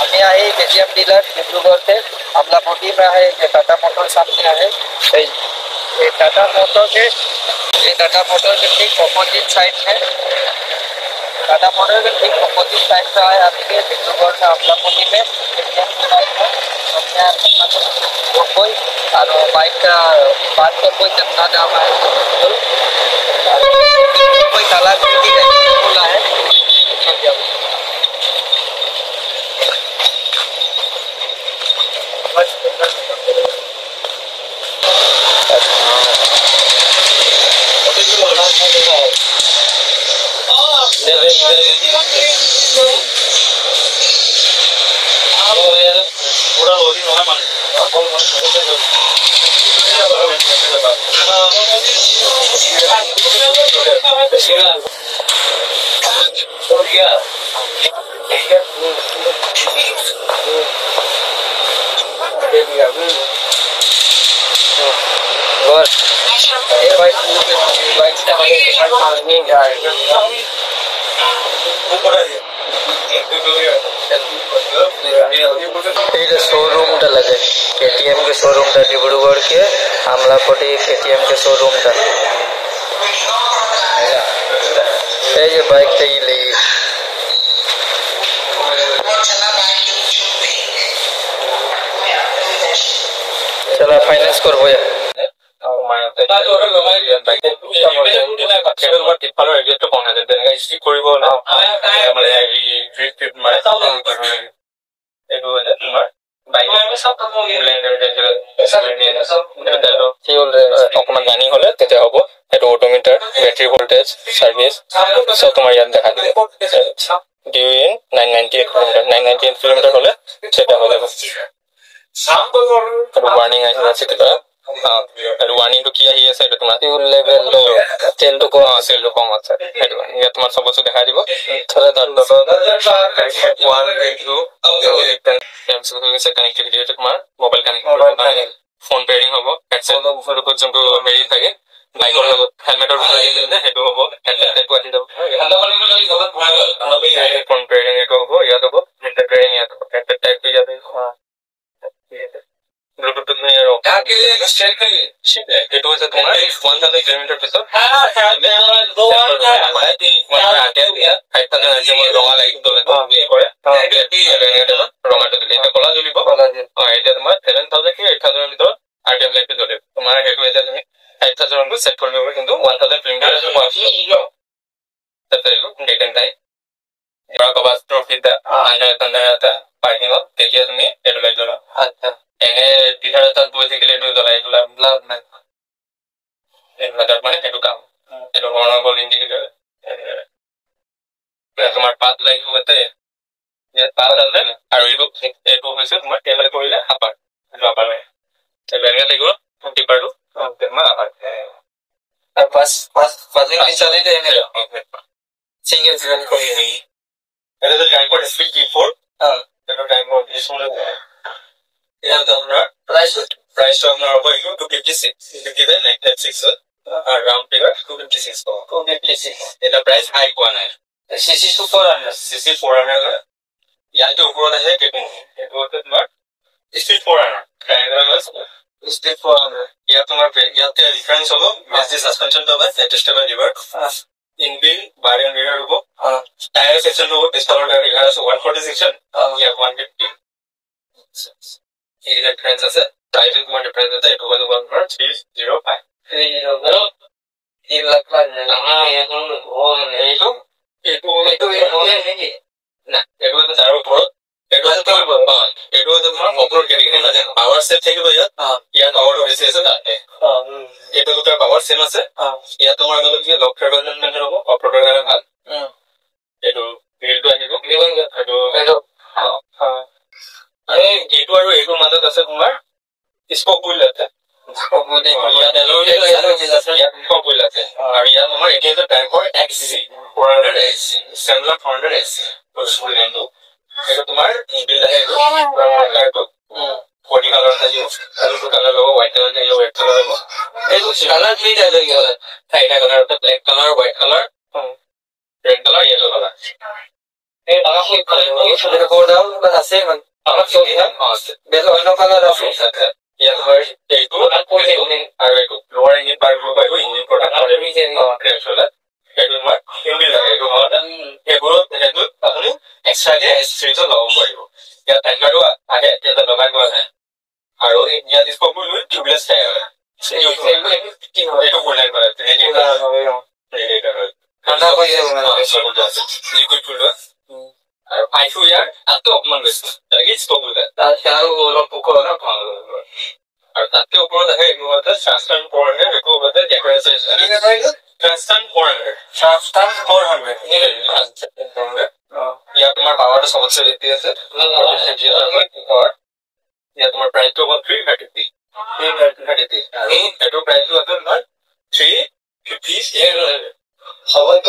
আমি আহি KTM dealer Dibrugarh से अमलापट्टी में है ये टाटा मोटर सामने है ये टाटा मोटर के ठीक अपोजिट साइड में टाटा मोटर के ठीक अपोजिट साइड से है आपके डिब्रूगढ़ से अमलापट्टी में केटीएम डीलर है कोई और बाइक का बात का कोई कितना दाम है कोई काला गिट्टी नहीं बोला है शोरूम लगे केटीएम के शोरूम डिब्रूगढ़ के अमलापट्टी केटीएम के शोरूम बाइक चला फाइनेंस कर रानिंग हले हम ऑटोमीटर बैटरी वोल्टेज सर्विस सब तुम इतना देखा ड्यू इन 998 किलोमीटर हले वार्निंग वार्निंग तो किया ही আছে এটা তোমার ফিউল লেভেল লো তেল তো কম আছে এটা ইয়া তোমার সব কিছু দেখাই দিব তাহলে দাঁড়াও 1 2 এমসি কানেক্টিভিটি এটা তোমার মোবাইল কানেক্ট ফোন পেয়ারিং হ'ব হেডসেট উপরে পর্যন্ত মেৰি থাকে বাইকৰ লগত হেলমেটৰ উপৰে দিলে হেটো হ'ব হেডসেট কোৱাটি যাব ফোন পেয়ারিং এটা হ'ব ইয়াত হ'ব হেডসেট পেয়ারিং ইয়াত হ'ব হেডসেট টাইপ কৰি যাবে ब्लूटूथ में आके स्टेट का शिप है इट वाज तुम्हारा 1000 किलोमीटर पे तो मैं दो मैं थी मैं आके दिया 5000 जो रंगा लाइट तो করে রঙা তো দিলে কলা জ্বলিব এটা তোমার 7000 কি 8000 ভিতর আরটিএম লাইট জ্বলে তোমার হেড হয়ে যায় তুমি 8000 को সেট করবে কিন্তু 1000 কিলোমিটার তাতে ডেট এন্ড টাইম এবার কবাস ট্রফি দা আন্ডার পার্কিং তেতিয়া তুমি এটো লাইট জ্বলা আচ্ছা এনে টিচাৰ তাত বৈ থাকিলে এটো জ্বলাই লাভ নাই এটো মানে এটো কাম এটো হৰ্ণবল ইন্ডিকেটৰ তোমাৰ পাত লাইট হতে ইয়াত পাত আছে আৰু এটো হৈছে তোমাৰ টেবল কৰিলে আপাৰ এটো আপাৰ হয় টেবল লাগিব টিপাৰটো তোমাৰ আপাৰ আৰু পাজিং চলে দে এনে সিঙ্গেল জিৰো কৰি এটা তো টাইম ফৰ স্পীড G4 এটা time for G4 Yeah, the price of our boy 256. You give it like that 6 round figure 256. 256. In the price high one. CC 400. CC 400. Yeah, to go ahead. It was not. Speed 400. Speed 400. Yeah, to my yeah, the difference of the suspension of the adjustable lever. Inbuilt variant rear go. Tire section over pistol tire has 140 section. Yeah, 150. এই reference আছে title তোমার reference আছে এটা হলো 1.305 300 3 লাখ না এখন এইটো নাকি না এটা তো তার উপর এটা তো এটা তো তোমার অপলোড করে দিলে না পাওয়ার সেট থেকে ভাইয়া ইয়াত পাওয়ার বেশি আছে না এটা তো পাওয়ার সেম আছে ইয়াত তোমার হলো কি লক ট্রাভেল মেনে হবে অপলোড করে ভাল এটো বিলটো আহিব এটো अरे एटू और एटू मतलब जैसे तुम्हारा स्पोक बुल लेते हैं स्पोक बुल नहीं या नेलो या स्पोक बुल लेते हैं और या तुम्हारा एक है तो time for XC 400X similar 400X तो स्पूल लेंगे ये तो तुम्हारा बिल है तो body color থাকিব আৰু কালাৰ হ'ব white color থাকিব red color হ'ব এই কালাৰ কি যায় গ'ল চাৰিটা কালাৰ আছে black color white color red color yellow color এই টাকা কি এটা কোড দাও বাস আছে মান আমার সব আছে বেল অন্য কালার আছে ইয়াত হয় এইটো আৰু এইটো লোৱাৰ ইঞ্জিন পাৰ কৰিব পাৰিব ইঞ্জিন প্ৰডাক্ট কৰে ক্ৰেশ হ'লে সেইটো মই ইঞ্জিন লাগে এইটো হ'ল এইবোৰত সেইটো আপুনি এক্সট্ৰাকে এক্সেসৰিজ লগাব পাৰিব ইয়াত টাইগাৰো আহে এটা লগাই লোৱা যায় আৰু ইয়াত স্কোপবোৰ লৈ টিউবলেছ থাকে কি হয় এইটো বনাই কৰে ৰেডিয়েটৰ হয় ঠাণ্ডা হৈ যায় লিকুইড ফুল আৰু পাইছো ইয়াৰ তাতকৈ অকণমান বেছি তাকে স্কোপবোৰ তাৰ আৰু অলপ পোকৰ না ভাল আৰু তাতকৈ ওপৰত আহে এইটো ট্ৰান্সপাৰেণ্ট ফৰেন এইটো ওপৰতে decoration transparent foreign transparent foreign ইয়াত তোমাৰ পাৱাৰটো সবতছে বেছি আছে ইয়াত তোমাৰ প্ৰাইচটো হ'ল 330 আৰু এইটো প্ৰাইচটো আছে তোমাৰ 350 সবতকৈ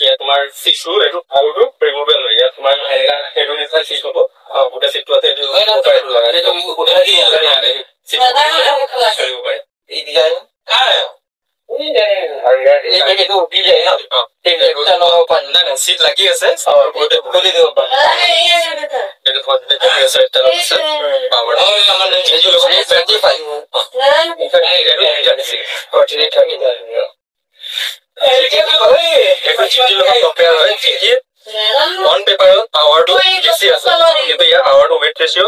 ইয়াত তোমাৰ চিটটো এইটো আৰুটো ৰিমুভেবল হয় ইয়াত তোমাৰ সেইটো নিচিনা চিট হ'ব গোটেই চিটটো আছে এইটো এই ডিজাইন চিট লাগি আছে খুলি দিব পাৰে on paper power to বেছি আছে কিন্তু ইয়াৰ power to weight ratio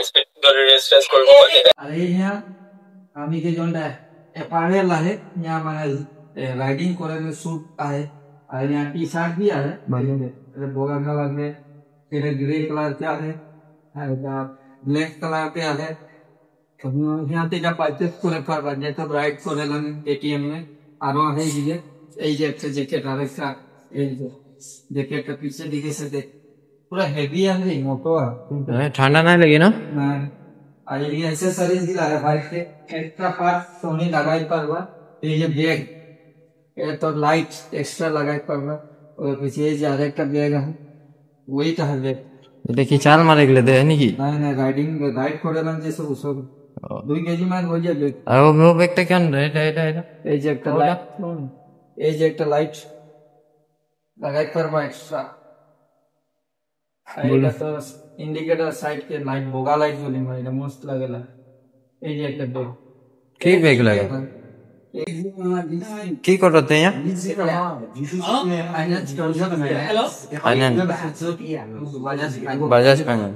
speed রেজিস্ট্রেস করব আরে यहाँ আমি যে জনটা এপারেল আছে यहाँ মানে রাইডিং করে सूट आहे और यहाँ टी शर्ट भी आहे बढ़िया बोगा कलर में फिर ग्रे कलर के आहे ब्लैक कलर के आहे यहाँ থেকে পারচেজ করে পারবা যেটা রাইড করেলেন এটিএম में আরো আছে এই যে একটা জ্যাকেট আরেকটা এই যে জ্যাকেটটা পিছে দিকে সে দেখ पूरा हेवी है मोटो है ठंडा नहीं लगी ना और ये एक्सेसरीज दिला है बाइक के एक्स्ट्रा पार्ट सोनी लगाई परवा ये बैग ये तो लाइट एक्स्ट्रा लगाई परवा और पीछे ये ज्यादा का बैग है वही का है बैग देखिए चाल मारे के लिए है नहीं नहीं राइडिंग राइड कोडेलन जैसे उसो 2 केजी मान हो जाए बैग और वो बैग टा क्या है ये जे একটা লাইট এই যে একটা লাইট লাগাই परवा एक्स्ट्रा এটা তো ইন্ডিকেটর সাইড के लाइट बोगा लाइट जोली में এটা मस्त लागेला এই যে একটা बैग की बैग लगा की करते हैं बजाज फाइनेंस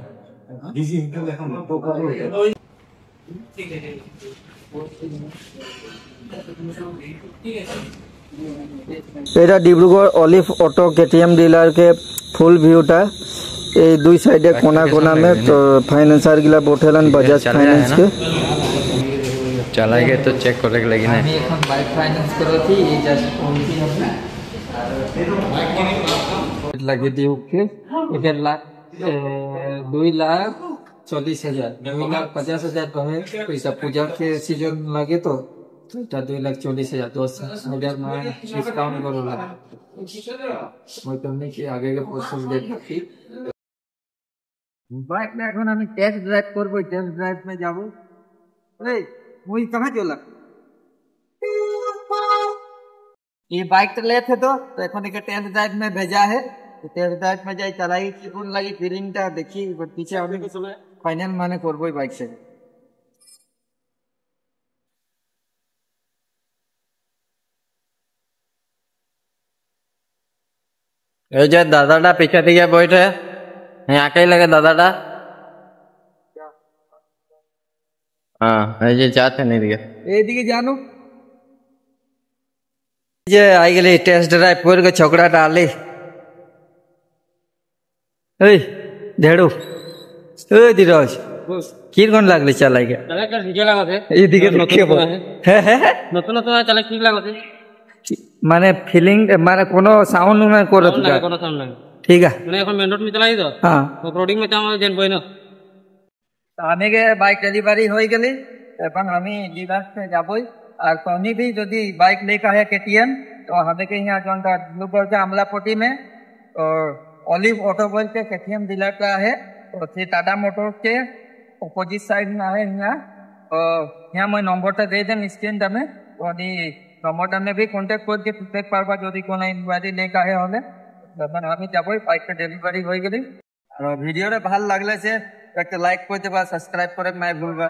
এটা Dibrugarh Olive auto KTM dealer के फुल व्यूटा এই দুই সাইডে কোনা কোনা में तो फाइनेंसर गिला बोठेलन बजाज फाइनेंस के चलाएंगे तो चेक करे लगी ना আমি এখন বাইক ফাইনান্স করছি এই জাস্ট কোনটি হবে আর লাগিয়ে দিও के এটা 2,40,000 2,50,000 कहे पैसा पूजा के सीजन लगे तो এটা 2,40,000 10,000 में डिस्काउंट करो लगा मैं तुमने कि आगे के प्रोसेस देख रखी বাইক না এখন আমি টেস্ট ড্রাইভ করব টেস্ট ড্রাইভ में যাব এই मुई कहां चला ये बाइक तो ले थे तो এখন एक टेस्ट ड्राइव में भेजा है तो टेस्ट ड्राइव में जाई चलाई किपुन लगी फीलिंगটা দেখি पीछे আমি फाइनल माने করবই বাইক से ए जे दादाटा पीछे दिखे बैठे यहाँ कहीं लगे दादाटा हाँ ये जाते नहीं दिखे এইদিকে জানো যে আই গেলি টেস্ট ড্রাইভ করে ছোকরাটা আলি এই ঢেড়ু ওই ধীরজ কিরকম লাগলি চালাই গে এইদিকে নতুন নতুন চালাই কি লাগছে মানে ফিলিং মানে কোনো সাউন্ড না করে কোনো সাউন্ড নাই ঠিক আছে মানে এখন মেন রোড में चलाई तो हां रोडिंग में चाम जेन बई ना আমি গে বাইক ডেলিভারি হয়ে গেলি এখন আমি ডিলার से যাবই আর কোনি भी যদি बाइक लेकर है केटीएम तो हमें के यहाँ जोन का लोग के अमलापट्टी में और ऑलिव ऑटोमोबाइल के केटीएम डीलर का है और फिर टाटा मोटर के ऑपोजिट साइड में है यहाँ यहाँ मैं नंबर दे दें स्क्रीन में और नंबर में भी कॉन्टेक्ट करके फीडबैक पारबा जो कोनो इनक्वायरी लेकर आए हमें আমি যাবই বাইকটা ডেলিভারি হয়ে গেলে আর ভিডিওটা ভালো লাগলে সে একটা লাইক করে দেবা সাবস্ক্রাইব করে নাই ভুলবা